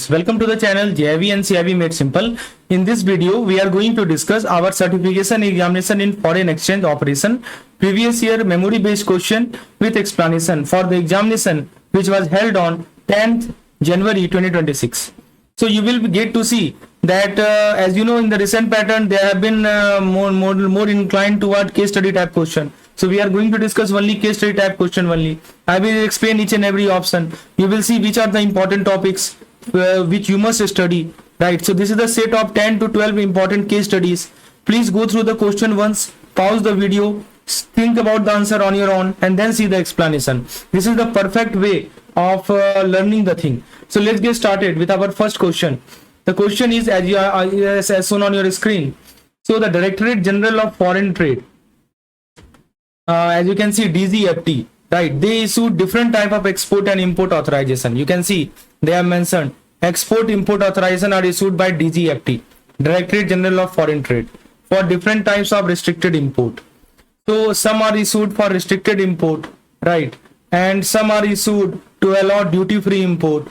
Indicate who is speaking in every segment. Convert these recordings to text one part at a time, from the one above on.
Speaker 1: students, welcome to the channel JIV and CIV Made Simple. In this video, we are going to discuss our certification examination in foreign exchange operation, previous year memory based question with explanation for the examination which was held on 10th January 2026. So you will get to see that as you know, in the recent pattern, they have been more inclined toward case study type question. So we are going to discuss only case study type question only. I will explain each and every option. You will see which are the important topics which you must study, right? So this is the set of 10 to 12 important case studies. Please go through the question once, pause the video, think about the answer on your own, and then see the explanation. This is the perfect way of learning the thing. So let's get started with our first question. The question is as shown on your screen. So the Directorate General of Foreign Trade, as you can see, DGFT, right? They issue different type of export and import authorization. You can see they have mentioned export import authorization are issued by DGFT, Directorate General of Foreign Trade, for different types of restricted import. So some are issued for restricted import, right? And some are issued to allow duty-free import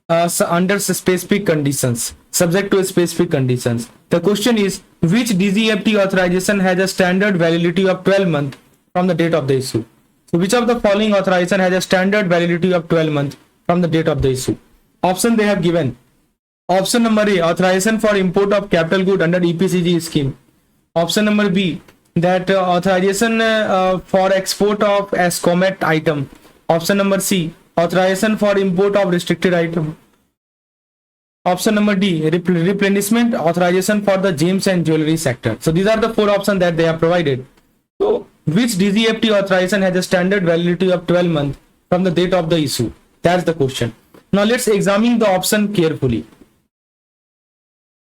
Speaker 1: under specific conditions, subject to specific conditions. The question is, which DGFT authorization has a standard validity of 12 months from the date of the issue? So which of the following authorization has a standard validity of 12 months from the date of the issue? Option they have given. Option number A, authorization for import of capital good under EPCG scheme. Option number B, that authorization for export of Escomet item. Option number C, authorization for import of restricted item. Option number D, replenishment authorization for the gems and jewelry sector. So these are the four options that they have provided. So which DGFT authorization has a standard validity of 12 months from the date of the issue? That's the question. Now let's examine the option carefully.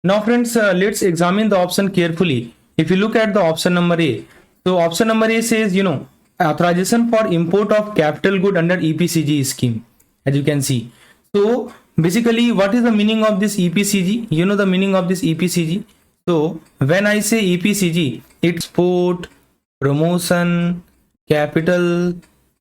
Speaker 1: Now friends, let's examine the option carefully. If you look at the option number A, so option number A says, you know, authorization for import of capital good under EPCG scheme, as you can see. So basically, what is the meaning of this EPCG? You know the meaning of this EPCG. So when I say EPCG, it's export, promotion, capital,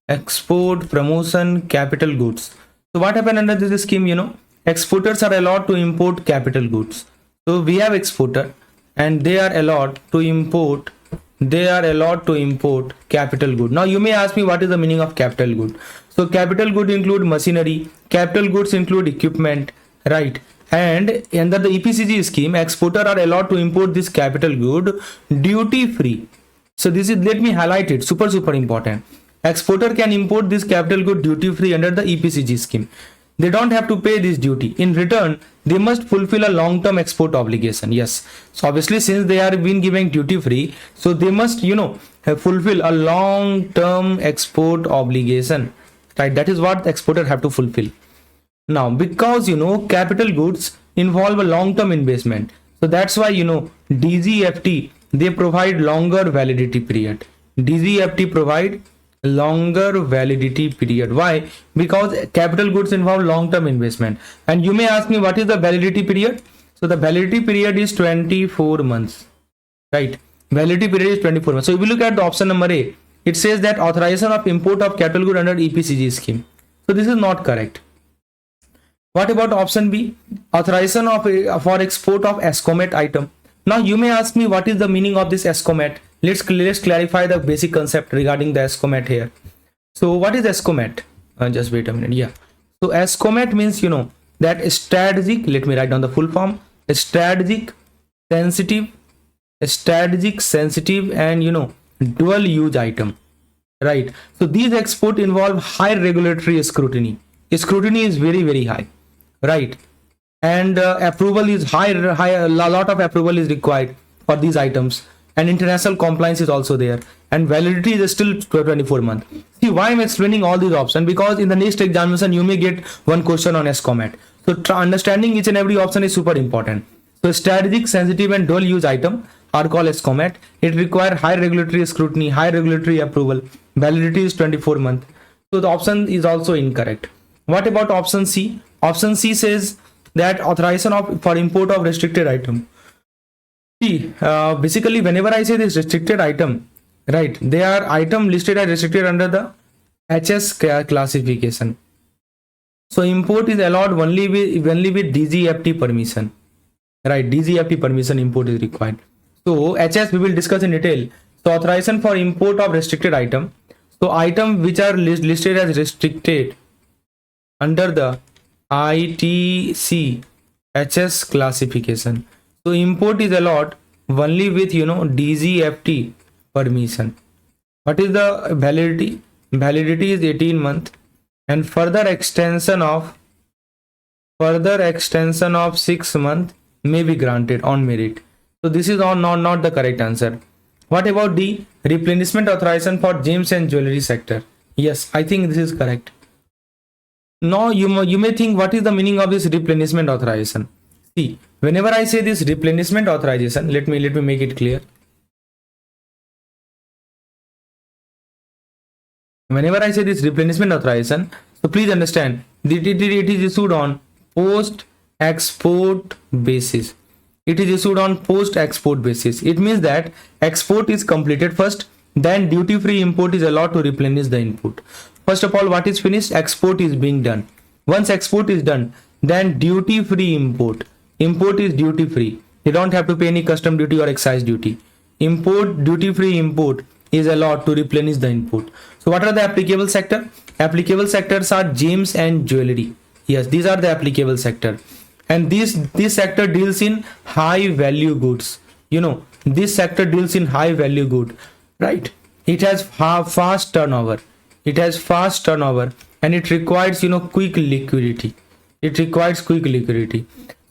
Speaker 1: export, promotion, capital goods. So what happened under this scheme? You know, exporters are allowed to import capital goods. So we have exporter and they are allowed to import capital good. Now you may ask me, what is the meaning of capital good? So capital good include machinery, capital goods include equipment, right? And under the EPCG scheme, exporter are allowed to import this capital good duty free. So this is, let me highlight it, super important. Exporter can import this capital good duty free under the EPCG scheme. They don't have to pay this duty. In return, they must fulfill a long-term export obligation. Yes. So obviously, since they are being given duty free, so they must, you know, fulfill a long-term export obligation, right? That is what the exporter have to fulfill. Now, because, you know, capital goods involve a long-term investment. So that's why, you know, DGFT, they provide longer validity period. DGFT provide longer validity period. Why? Because capital goods involve long-term investment. And you may ask me, what is the validity period? So the validity period is 24 months, right? Validity period is 24 months. So if you look at the option number A, it says that authorization of import of capital good under EPCG scheme. So this is not correct. What about option B? Authorization of for export of Escomet item. Now you may ask me, what is the meaning of this Escomet? Let's clarify the basic concept regarding the Escomet here. So what is Escomet? Just wait a minute. Yeah. So Escomet means, you know, that strategic, let me write down the full form, strategic, sensitive, and, you know, dual use item, right? So these export involve high regulatory scrutiny. Scrutiny is very high, right? And approval is high, a lot of approval is required for these items. And international compliance is also there, and validity is still 24 months. See why I'm explaining all these options, because in the next examination you may get one question on Escomet. So understanding each and every option is super important. So strategic, sensitive, and dual use item are called Escomet. It requires high regulatory scrutiny, high regulatory approval. Validity is 24 months. So the option is also incorrect. What about option C? Option C says that authorization for import of restricted item. See, basically, whenever I say this restricted item, right, they are item listed as restricted under the HS classification. So import is allowed only with DGFT permission, right? DGFT permission import is required. So HS we will discuss in detail. So authorization for import of restricted item. So item which are listed as restricted under the ITC HS classification. So import is allowed only with DGFT permission. What is the validity? Validity is 18 months, and further extension of 6 months may be granted on merit. So this is not the correct answer. What about the replenishment authorization for gems and jewelry sector? Yes, I think this is correct. Now you may think, what is the meaning of this replenishment authorization? See, whenever I say this replenishment authorization, let me make it clear. Whenever I say this replenishment authorization, so please understand that it is issued on post-export basis. It is issued on post-export basis. It means that export is completed first, then duty-free import is allowed to replenish the input. First of all, what is finished? Export is being done. Once export is done, then duty-free import. Import is duty-free. You don't have to pay any custom duty or excise duty. Import, duty-free import is allowed to replenish the input. So what are the applicable sector? Applicable sectors are gems and jewelry. Yes, these are the applicable sector. And this sector deals in high value goods. This sector deals in high value good, right? It has fast turnover. It has fast turnover, and it requires quick liquidity. It requires quick liquidity.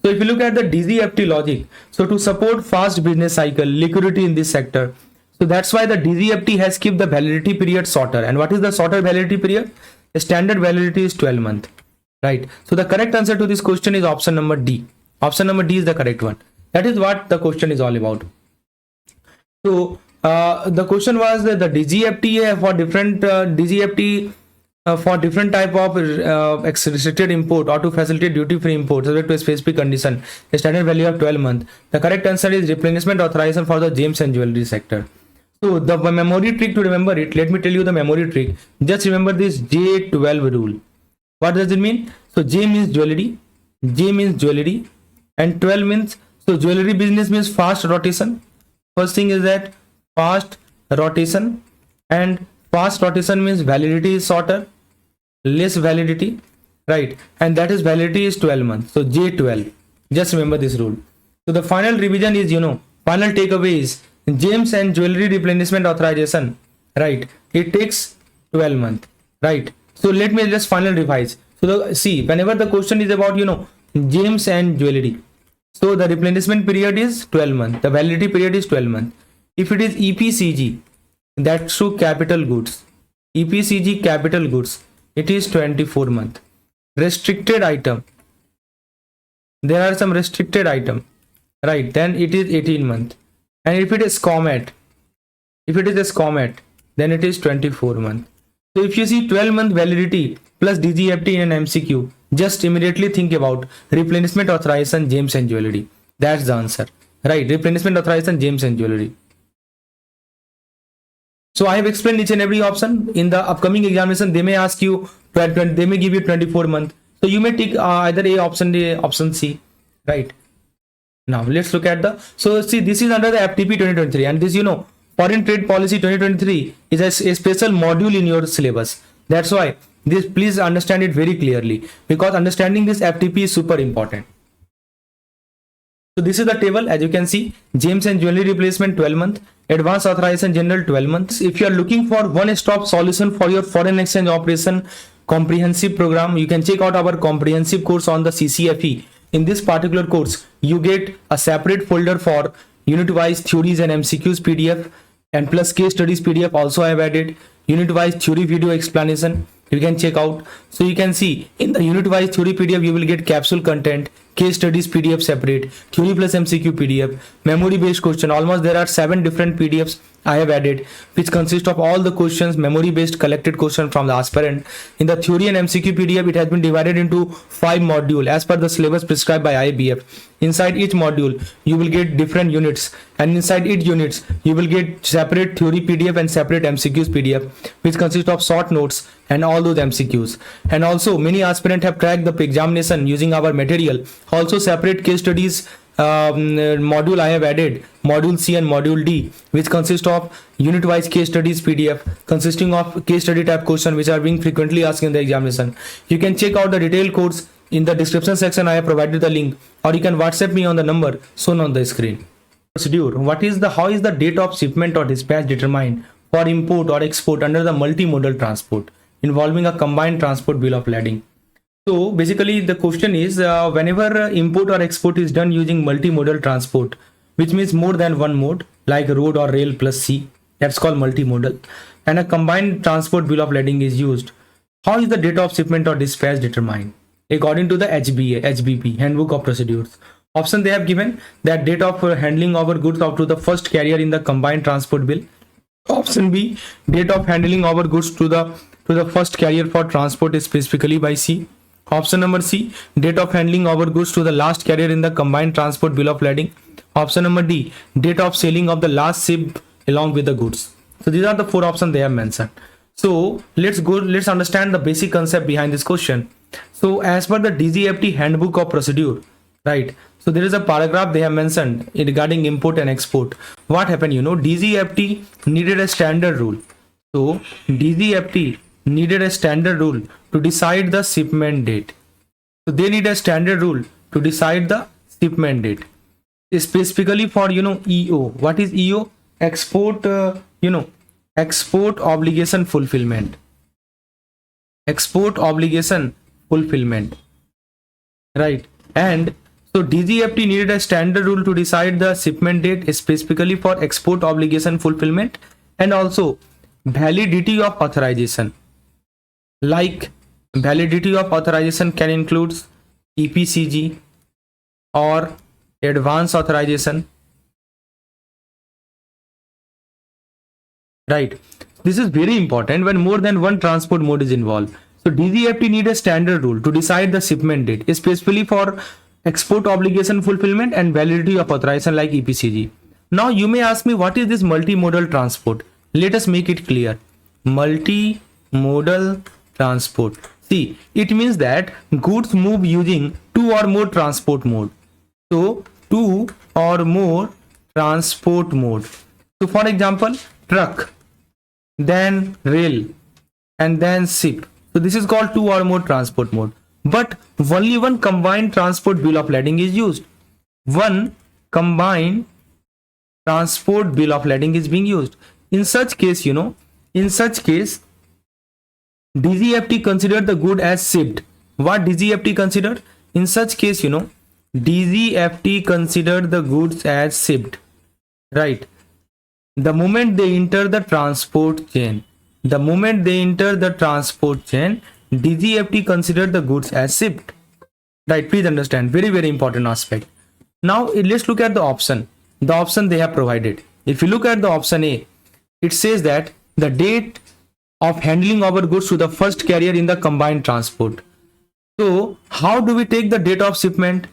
Speaker 1: So if you look at the DGFT logic, so to support fast business cycle, liquidity in this sector, so that's why the DGFT has kept the validity period shorter. And what is the shorter validity period? The standard validity is 12 months, right? So the correct answer to this question is option number D. Option number D is the correct one. That is what the question is all about. So the question was that the DGFT for different DGFT for different type of restricted import or to facilitate duty-free import subject to a specific condition, a standard value of 12 months. The correct answer is replenishment authorization for the gems and jewelry sector. So the memory trick to remember it, let me tell you the memory trick. Just remember this J12 rule. What does it mean? So J means jewelry, J means jewelry, and 12 means, so jewelry business means fast rotation. First thing is that fast rotation, and fast rotation means validity is shorter, less validity, right? And that is validity is 12 months. So J12. Just remember this rule. So the final revision is, final takeaway is gems and jewelry replenishment authorization, right? It takes 12 months, right? So let me just final revise. So see, whenever the question is about, gems and jewelry, so the replenishment period is 12 months. The validity period is 12 months. If it is EPCG, that's through capital goods. EPCG capital goods, it is 24 months. Restricted item, there are some restricted item, right? Then it is 18 months. And if it is comet, then it is 24 months. So if you see 12-month validity plus DGFT in an MCQ, just immediately think about replenishment authorization, gems and jewelry. That's the answer, right? Replenishment authorization, gems and jewelry. So I have explained each and every option. In the upcoming examination, they may ask you, they may give you 24 months. So you may take either A, option C, right? Now let's look at so see, this is under the FTP 2023, and this, foreign trade policy 2023 is a special module in your syllabus. That's why this, please understand it very clearly, because understanding this FTP is super important. So this is the table. As you can see, gems and jewelry replacement 12 months, advanced authorization general 12 months. If you are looking for one-stop solution for your foreign exchange operation comprehensive program, you can check out our comprehensive course on the CCFE. In this particular course, you get a separate folder for unit-wise theories and MCQs PDF, and plus case studies PDF also I have added. Unit-wise theory video explanation you can check out. So you can see in the unit-wise theory PDF, you will get capsule content, case studies PDF separate, theory plus MCQ PDF, memory based question. Almost there are 7 different PDFs I have added, which consist of all the questions, memory based collected question from the aspirant. In the theory and MCQ PDF, it has been divided into 5 modules as per the syllabus prescribed by IABF. Inside each module, you will get different units, and inside each units, you will get separate theory PDF and separate MCQs PDF, which consist of short notes and all those MCQs. And also, many aspirants have cracked the examination using our material. Also, separate case studies module I have added, module C and module D, which consist of unit wise case studies PDF consisting of case study type question which are being frequently asked in the examination. You can check out the detailed course in the description section. I have provided the link, or you can WhatsApp me on the number shown on the screen. Procedure. How is the date of shipment or dispatch determined for import or export under the multimodal transport involving a combined transport bill of lading? So basically the question is, whenever import or export is done using multimodal transport, which means more than one mode like road or rail plus sea, that's called multimodal, and a combined transport bill of lading is used, how is the date of shipment or dispatch determined? According to the HBP, Handbook of Procedures. Option they have given that date of handling our goods up to the first carrier in the combined transport bill. Option B, date of handling our goods to the first carrier for transport is specifically by sea. Option number C, date of handling our goods to the last carrier in the combined transport bill of lading. Option number D, date of sailing of the last ship along with the goods. So these are the 4 options they have mentioned. So let's understand the basic concept behind this question. So as per the DGFT Handbook of Procedure, right? So there is a paragraph they have mentioned regarding import and export. What happened? DGFT needed a standard rule. So DGFT needed a standard rule to decide the shipment date. So they need a standard rule to decide the shipment date. Specifically for EO. What is EO? Export export obligation fulfillment. Export obligation fulfillment. Right. And so DGFT needed a standard rule to decide the shipment date specifically for export obligation fulfillment, and also validity of authorization. Like validity of authorization can include EPCG or advance authorization. Right. This is very important when more than one transport mode is involved. So DGFT need a standard rule to decide the shipment date, especially for export obligation fulfillment and validity of authorization like EPCG. Now you may ask me, what is this multimodal transport? Let us make it clear. Multimodal transport. See, it means that goods move using 2 or more transport mode. So 2 or more transport mode. So for example, truck, then rail, and then ship. So this is called 2 or more transport mode. But only one combined transport bill of lading is used. One combined transport bill of lading is being used. In such case, DGFT considered the good as shipped. What DGFT considered? In such case, DGFT considered the goods as shipped. Right. The moment they enter the transport chain, DGFT considered the goods as shipped. Right. Please understand. Very, very important aspect. Now let's look at the option. The option they have provided. If you look at the option A, it says that the date of handling our goods to the first carrier in the combined transport. So how do we take the date of shipment?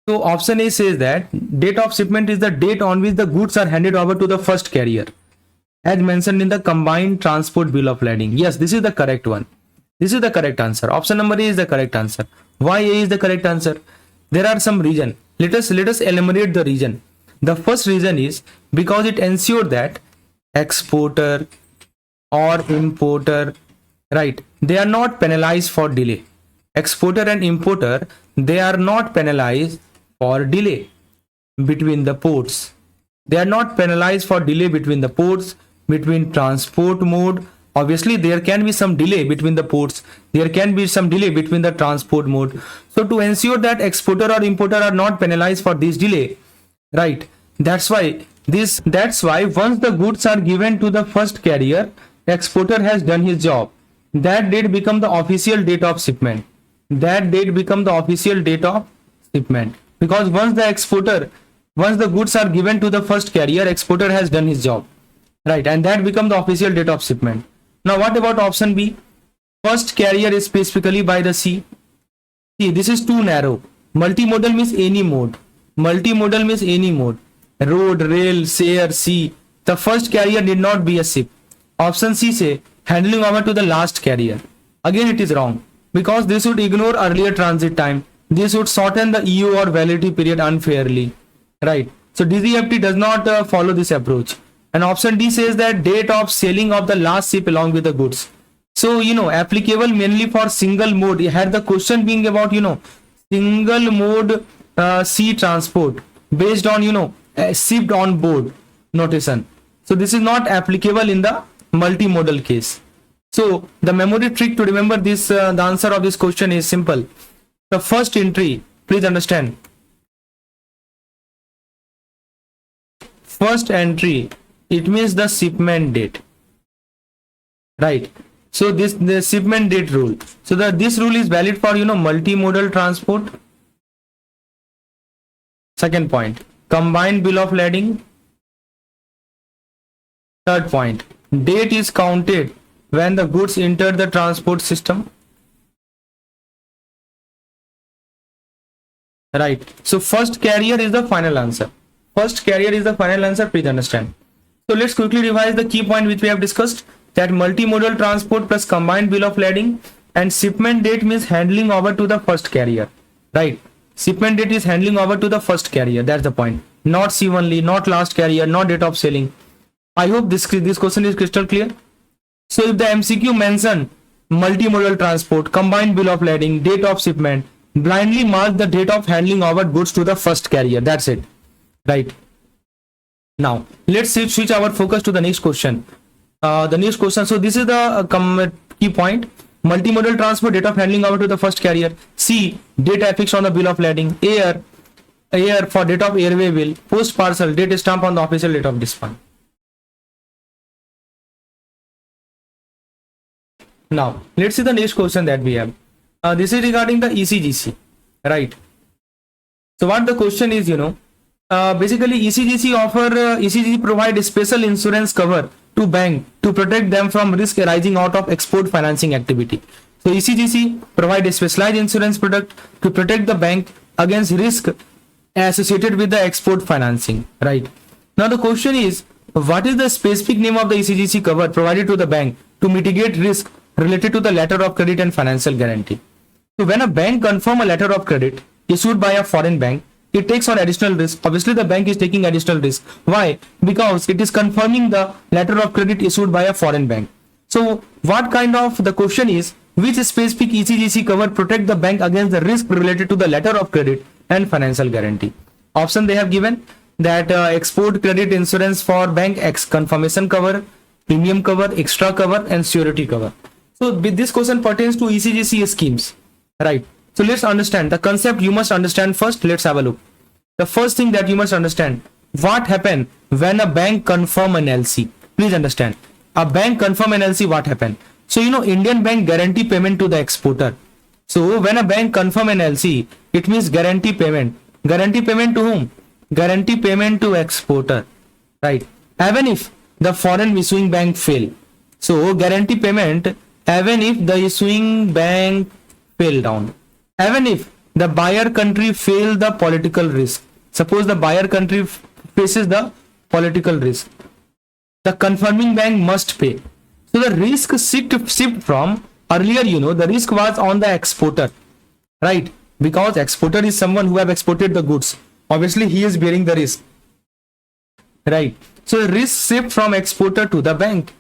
Speaker 1: So option A says that date of shipment is the date on which the goods are handed over to the first carrier, as mentioned in the combined transport bill of lading. Yes, this is the correct one. This is the correct answer. Option number A is the correct answer. Why A is the correct answer? There are some reasons. Let us enumerate the reason. The first reason is because it ensured that exporter or importer, right, they are not penalized for delay. Exporter and importer, they are not penalized for delay between the ports. They are not penalized for delay between the ports, between transport mode. Obviously, there can be some delay between the ports. There can be some delay between the transport mode. So to ensure that exporter or importer are not penalized for this delay, right? That's why once the goods are given to the first carrier, exporter has done his job. That date become the official date of shipment. That date become the official date of shipment, because once the goods are given to the first carrier, exporter has done his job, right? And that becomes the official date of shipment. Now what about option B? First carrier is specifically by the sea. See, this is too narrow. Multimodal means any mode. Multimodal means any mode. Road, rail, air, sea. The first carrier need not be a ship. Option C say handling over to the last carrier. Again it is wrong, because this would ignore earlier transit time. This would shorten the EU or validity period unfairly, right? So DGFT does not follow this approach. And option D says that date of sailing of the last ship along with the goods. So applicable mainly for single mode. Had the question being about single mode sea transport based on shipped on board notation. So this is not applicable in the multimodal case. So the memory trick to remember this, the answer of this question is simple. The first entry, please understand. First entry, it means the shipment date, right? So the shipment date rule. So this rule is valid for multimodal transport. Second point, combined bill of lading. Third point, date is counted when the goods enter the transport system, right? So first carrier is the final answer. First carrier is the final answer, please understand. So let's quickly revise the key point which we have discussed, that multimodal transport plus combined bill of lading, and shipment date means handling over to the first carrier, right? Shipment date is handling over to the first carrier. That's the point. Not C only, not last carrier, not date of sailing. I hope this question is crystal clear. So if the MCQ mention multimodal transport, combined bill of lading, date of shipment, blindly mark the date of handling over goods to the first carrier. That's it, right? Now let's switch our focus to the next question. The next question. So this is the key point. Multimodal transport, date of handling over to the first carrier. C, date affixed on the bill of lading. Air for date of airway bill. Post parcel, date stamp on the official date of dispatch. Now let's see the next question that we have. This is regarding the ECGC, right? So what the question is, basically ECGC provide a special insurance cover to bank to protect them from risk arising out of export financing activity. So ECGC provide a specialized insurance product to protect the bank against risk associated with the export financing, right? Now the question is, what is the specific name of the ECGC cover provided to the bank to mitigate risk related to the letter of credit and financial guarantee? So when a bank confirm a letter of credit issued by a foreign bank, it takes on additional risk. Obviously the bank is taking additional risk. Why? Because it is confirming the letter of credit issued by a foreign bank. So what kind of, the question is, which specific ECGC cover protect the bank against the risk related to the letter of credit and financial guarantee? Option they have given that export credit insurance for bank X, confirmation cover, premium cover, extra cover, and surety cover. So this question pertains to ECGC schemes, right? So let's understand the concept. You must understand first. Let's have a look. The first thing that you must understand, what happen when a bank confirm an LC? Please understand, a bank confirm an LC, what happened? So Indian bank guarantee payment to the exporter. So when a bank confirm an LC, it means guarantee payment. Guarantee payment to whom? Guarantee payment to exporter, right? Even if the foreign issuing bank fail. So guarantee payment even if the issuing bank fail down. Even if the buyer country fail the political risk. Suppose the buyer country faces the political risk, the confirming bank must pay. So the risk shift from earlier, the risk was on the exporter, right? Because exporter is someone who have exported the goods. Obviously he is bearing the risk, right? So the risk shift from exporter to the bank,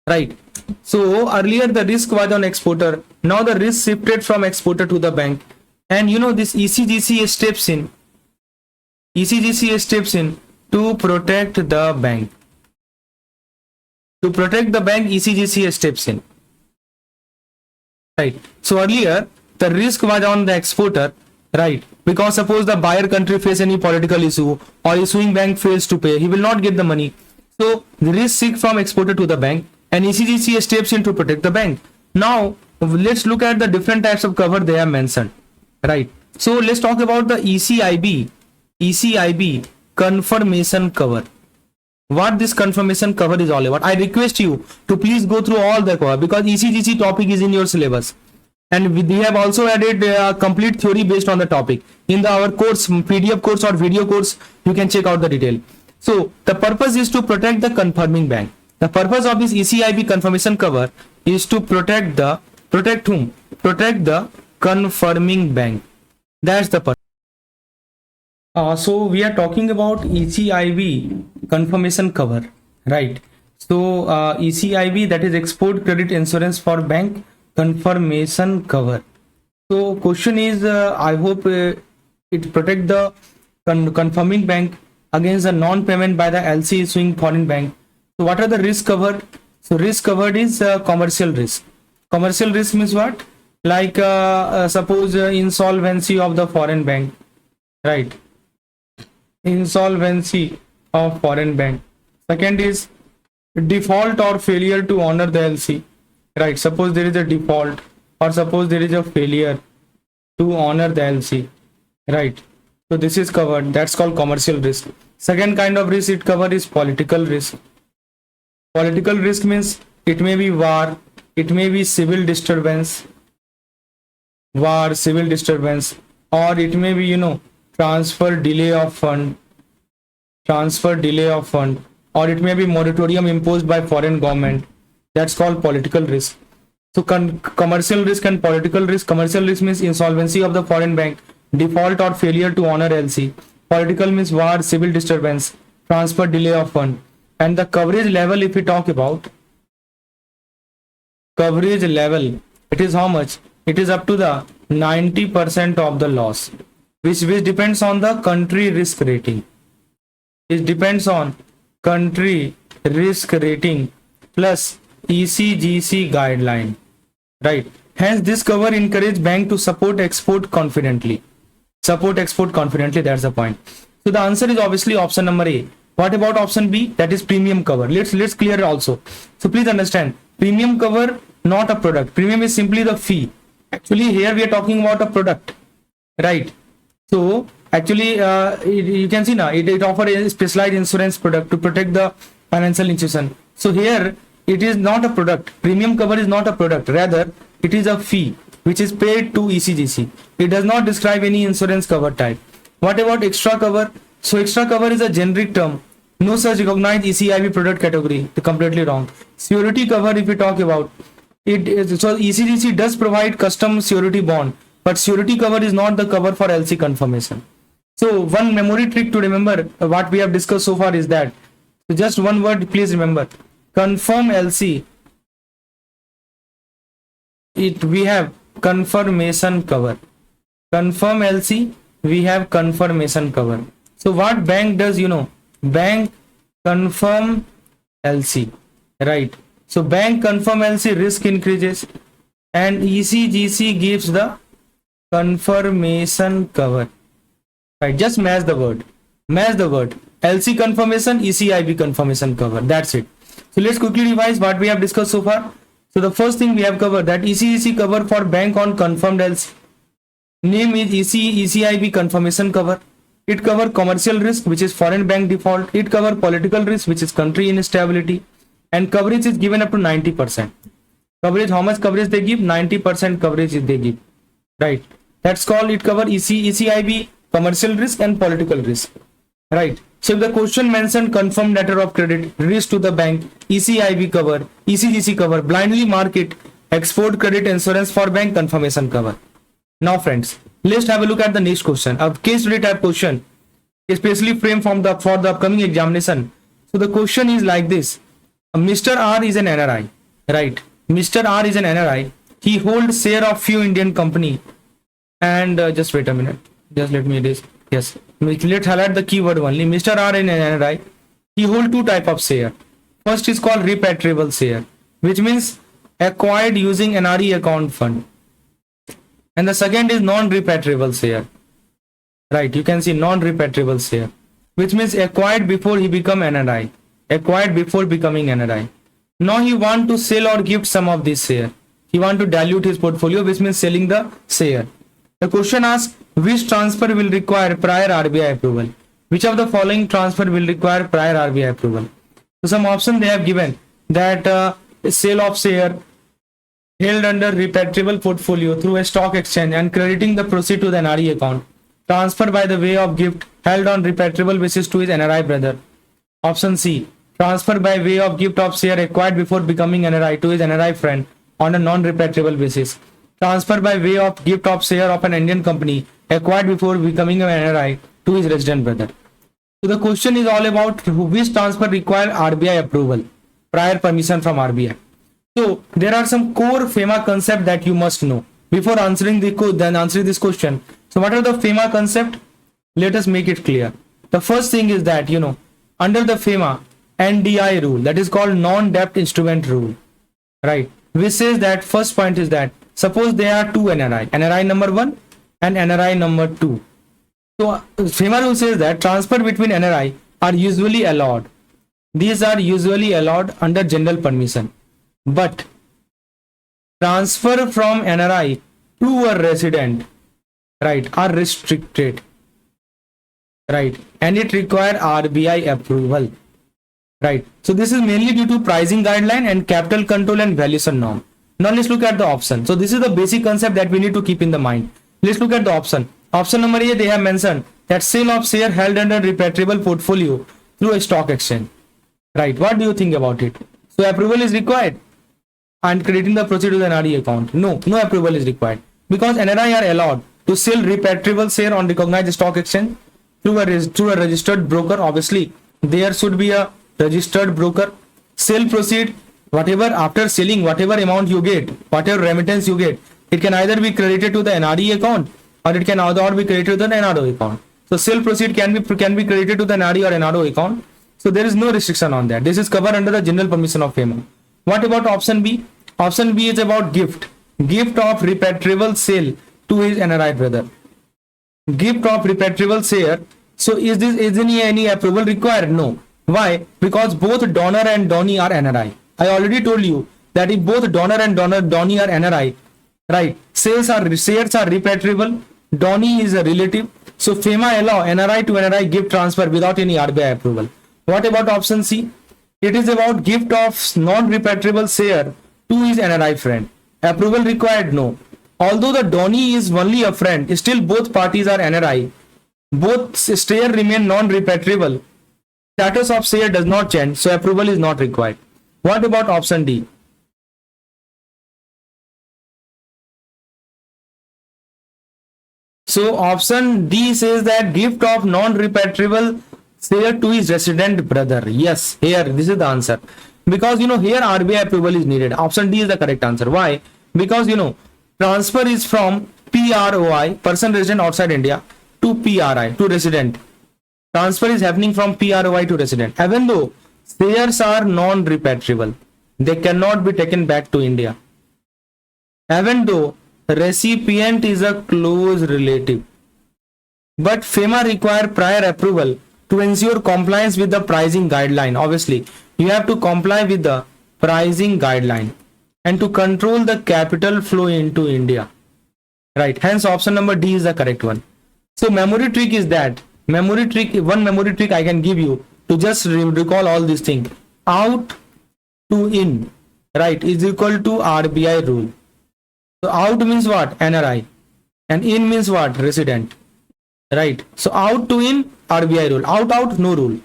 Speaker 1: right? So earlier the risk was on exporter. Now the risk shifted from exporter to the bank. And this ECGC steps in. ECGC steps in to protect the bank. To protect the bank, ECGC steps in, right? So earlier the risk was on the exporter, right? Because suppose the buyer country face any political issue or issuing bank fails to pay, he will not get the money. So the risk shift from exporter to the bank, and ECGC steps in to protect the bank. Now let's look at the different types of cover they have mentioned, right? So let's talk about the ECIB confirmation cover. What this confirmation cover is all about. I request you to please go through all the cover because ECGC topic is in your syllabus, and we have also added a complete theory based on the topic in our course, PDF course or video course. You can check out the detail. So the purpose is to protect the confirming bank. The purpose of this ECIB confirmation cover is to protect whom? Protect the confirming bank. That's the purpose. So we are talking about ECIB confirmation cover, right? So ECIB, that is Export Credit Insurance for Bank confirmation cover. So question is, I hope it protect the confirming bank against the non-payment by the LC issuing foreign bank. So what are the risk covered? So risk covered is commercial risk. Commercial risk means what? Like suppose insolvency of the foreign bank, right? Insolvency of foreign bank. Second is default or failure to honor the LC, right? Suppose there is a default or suppose there is a failure to honor the LC, right? So this is covered. That's called commercial risk. Second kind of risk it cover is political risk. Political risk means it may be war, it may be civil disturbance, or it may be, transfer delay of fund, or it may be moratorium imposed by foreign government. That's called political risk. So commercial risk and political risk. Commercial risk means insolvency of the foreign bank, default or failure to honor LC. Political means war, civil disturbance, transfer delay of fund. And the coverage level, if we talk about coverage level, it is how much? It is up to the 90% of the loss, which depends on the country risk rating. It depends on country risk rating plus ECGC guideline, right? Hence this cover encourage bank to support export confidently. That's the point. So the answer is obviously option number A. What about option B? That is premium cover. Let's clear it also. So please understand, premium cover not a product. Premium is simply the fee. Actually here we are talking about a product, right? So actually you can see now it offers a specialized insurance product to protect the financial institution. So here it is not a product. Premium cover is not a product, rather it is a fee which is paid to ECGC. It does not describe any insurance cover type. What about extra cover? So extra cover is a generic term. No such recognized ECIB product category. Completely wrong. Surety cover, if we talk about it is, so ECGC does provide custom surety bond, but surety cover is not the cover for LC confirmation. So one memory trick to remember what we have discussed so far is that, so just one word, please remember, confirm LC. We have confirmation cover. Confirm LC, we have confirmation cover. So what bank does, bank confirm LC, right? So bank confirm LC, risk increases, and ECGC gives the confirmation cover, right? Just match the word. LC confirmation, ECIB confirmation cover. That's it. So let's quickly revise what we have discussed so far. So the first thing we have covered, that ECGC cover for bank on confirmed LC. Name is ECIB confirmation cover. It cover commercial risk, which is foreign bank default. It cover political risk, which is country instability. And coverage is given up to 90%. Coverage, how much coverage they give? 90% coverage they give, right? That's called, it cover ECIB, commercial risk and political risk, right? So if the question mentioned confirmed letter of credit, risk to the bank, ECIB cover, ECGC cover, blindly mark it export credit insurance for bank confirmation cover. Now friends, let's have a look at the next question, a case study type question, especially framed for the upcoming examination. So the question is like this. Mr. R is an NRI, right? Mr. R is an NRI. He holds share of few Indian company. And just wait a minute. Just let me this. Yes. Let's highlight the keyword only. Mr. R is an NRI. He holds two type of share. First is called repatriable share, which means acquired using NRE account fund. And the second is non-repatriable share. Right. You can see non-repatriable share, which means acquired before he become NRI. Acquired before becoming NRI. Now he want to sell or gift some of this share. He want to dilute his portfolio, which means selling the share. The question asks, which transfer will require prior RBI approval? Which of the following transfer will require prior RBI approval? So some option they have given that sale of share held under repatriable portfolio through a stock exchange and crediting the proceed to the NRE account, transfer by the way of gift held on repatriable basis to his NRI brother. Option C, transfer by way of gift of share acquired before becoming NRI to his NRI friend on a non-repatriable basis. Transfer by way of gift of share of an Indian company acquired before becoming an NRI to his resident brother. So the question is all about which transfer require RBI approval, prior permission from RBI. So there are some core FEMA concept that you must know before answering this question. So what are the FEMA concept? Let us make it clear. The first thing is that, under the FEMA NDI rule, that is called non-debt instrument rule, right? Which says that first point is that suppose there are two NRI number 1 and NRI number 2. So FEMA rule says that transfer between NRI are usually allowed. These are usually allowed under general permission. But transfer from NRI to a resident, right, are restricted, right, and it require RBI approval, right. So this is mainly due to pricing guideline and capital control and valuation norm. Now let's look at the option. So this is the basic concept that we need to keep in the mind. Let's look at the option. Option number A, they have mentioned that sale of share held under repatriable portfolio through a stock exchange, right. What do you think about it? So approval is required and crediting the proceeds to the NRE account. No approval is required because NRI are allowed to sell repatriable share on recognized stock exchange through a registered broker. Obviously there should be a registered broker. Sale proceed, whatever after selling, whatever amount you get, whatever remittance you get, it can either be credited to the NRE account or it can either be credited to the NRO account. So sale proceed can be credited to the NRE or NRO account. So there is no restriction on that. This is covered under the general permission of FEMA. What about option B? Option B is about gift of repatriable sale to his NRI brother. Gift of repatriable share. So is any approval required? No. Why? Because both donor and donee are NRI. I already told you that if both donor and donee are NRI, right, shares are repatriable, donee is a relative. So FEMA allow NRI to NRI gift transfer without any RBI approval. What about option C? It is about gift of non-repatriable share to his NRI friend. Approval required? No. Although the donee is only a friend, still both parties are NRI. Both share remain non-repatriable. Status of share does not change, so approval is not required. What about option D? So option D says that gift of non-repatriable share to his resident brother. Yes, here this is the answer. Because here RBI approval is needed. Option D is the correct answer. Why? Because transfer is from PROI, person resident outside India, to PRI, to resident. Transfer is happening from PROI to resident. Even though shares are non-repatriable, they cannot be taken back to India. Even though recipient is a close relative, but FEMA require prior approval to ensure compliance with the pricing guideline. Obviously, you have to comply with the pricing guideline and to control the capital flow into India. Right. Hence, option number D is the correct one. So, memory trick is that. One memory trick I can give you to just recall all these things. Out to in, right, is equal to RBI rule. So, out means what? NRI. And in means what? Resident. Right. So, out to in, RBI rule. Out, no rule.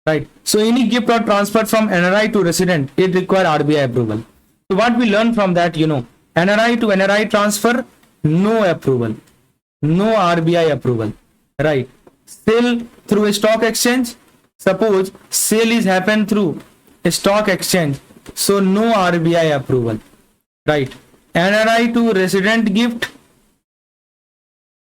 Speaker 1: Right. So, any gift or transfer from NRI to resident, it require RBI approval. So, what we learn from that, NRI to NRI transfer, no approval. No RBI approval. Right. Sale through a stock exchange. Suppose sale is happened through a stock exchange. So, no RBI approval. Right. NRI to resident gift.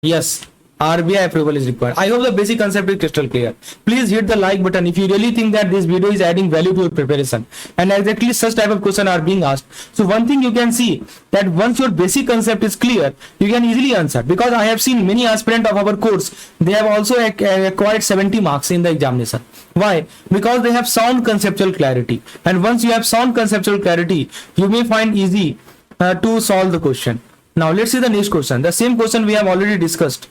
Speaker 1: Yes. RBI approval is required. I hope the basic concept is crystal clear. Please hit the like button if you really think that this video is adding value to your preparation and exactly such type of questions are being asked. So one thing you can see that once your basic concept is clear, you can easily answer, because I have seen many aspirants of our course, they have also acquired 70 marks in the examination. Why? Because they have sound conceptual clarity, and once you have sound conceptual clarity, you may find easy to solve the question. Now let's see the next question. The same question we have already discussed.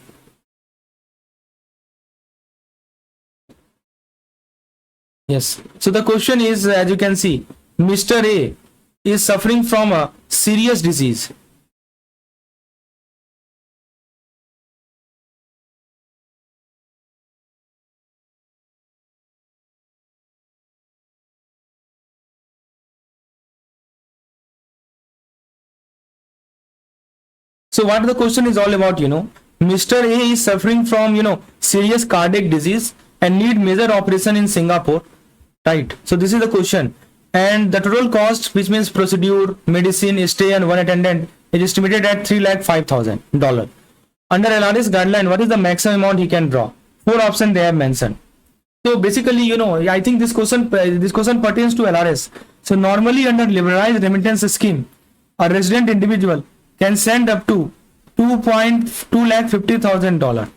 Speaker 1: Yes. So the question is, as you can see, Mr. A is suffering from a serious disease. So what the question is all about, Mr. A is suffering from, serious cardiac disease and need major operation in Singapore, right? So this is the question. And the total cost, which means procedure, medicine, stay and one attendant, is estimated at $305,000. Under LRS guideline, what is the maximum amount he can draw? 4 options they have mentioned. So basically, I think this question pertains to LRS. So normally under liberalized remittance scheme, a resident individual can send up to $2,250,000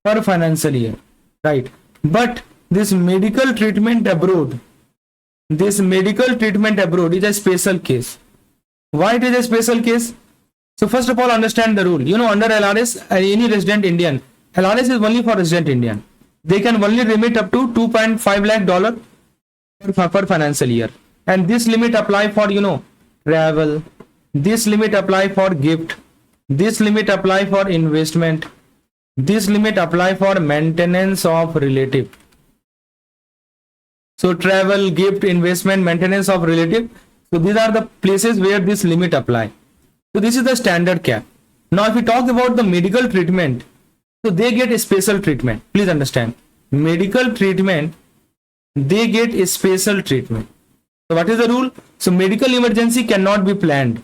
Speaker 1: per financial year, right? But this medical treatment abroad is a special case. Why it is a special case? So first of all, understand the rule. Under LRS, any resident Indian, LRS is only for resident Indian. They can only remit up to $2.5 lakh per financial year. And this limit apply for, travel. This limit apply for gift. This limit apply for investment. This limit apply for maintenance of relative. So travel, gift, investment, maintenance of relative. So these are the places where this limit apply. So this is the standard cap. Now if we talk about the medical treatment, so they get a special treatment. Please understand. Medical treatment, they get a special treatment. So what is the rule? So medical emergency cannot be planned.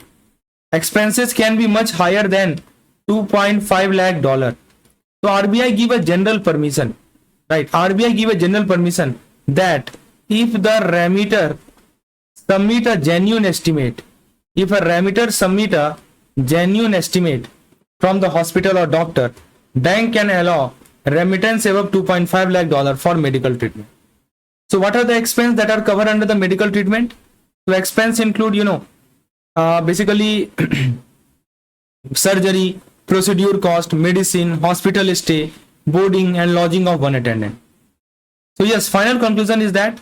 Speaker 1: Expenses can be much higher than $2.5 lakh. So RBI give a general permission, right? RBI give a general permission that if the remitter submit a genuine estimate, from the hospital or doctor, bank can allow remittance above $2.5 lakh for medical treatment. So what are the expenses that are covered under the medical treatment? So expense include, basically surgery, procedure cost, medicine, hospital stay, boarding and lodging of one attendant. So yes, final conclusion is that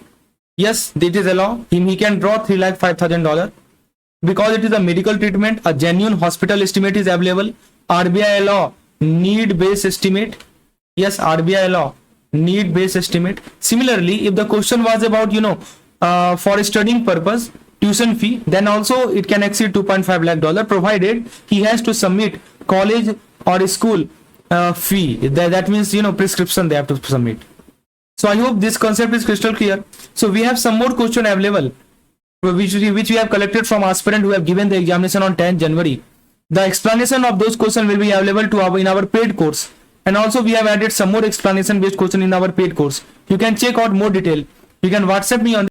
Speaker 1: yes, it is allowed. He can draw $305,000 because it is a medical treatment. A genuine hospital estimate is available. RBI allow need-based estimate. Yes, RBI allow need-based estimate. Similarly, if the question was about for studying purpose, tuition fee, then also it can exceed $2.5 lakh provided he has to submit college or school fee. That means prescription they have to submit. So I hope this concept is crystal clear. So we have some more question available which we have collected from aspirant who have given the examination on 10th January. The explanation of those questions will be available in our paid course, and also we have added some more explanation based question in our paid course. You can check out more detail. You can WhatsApp me on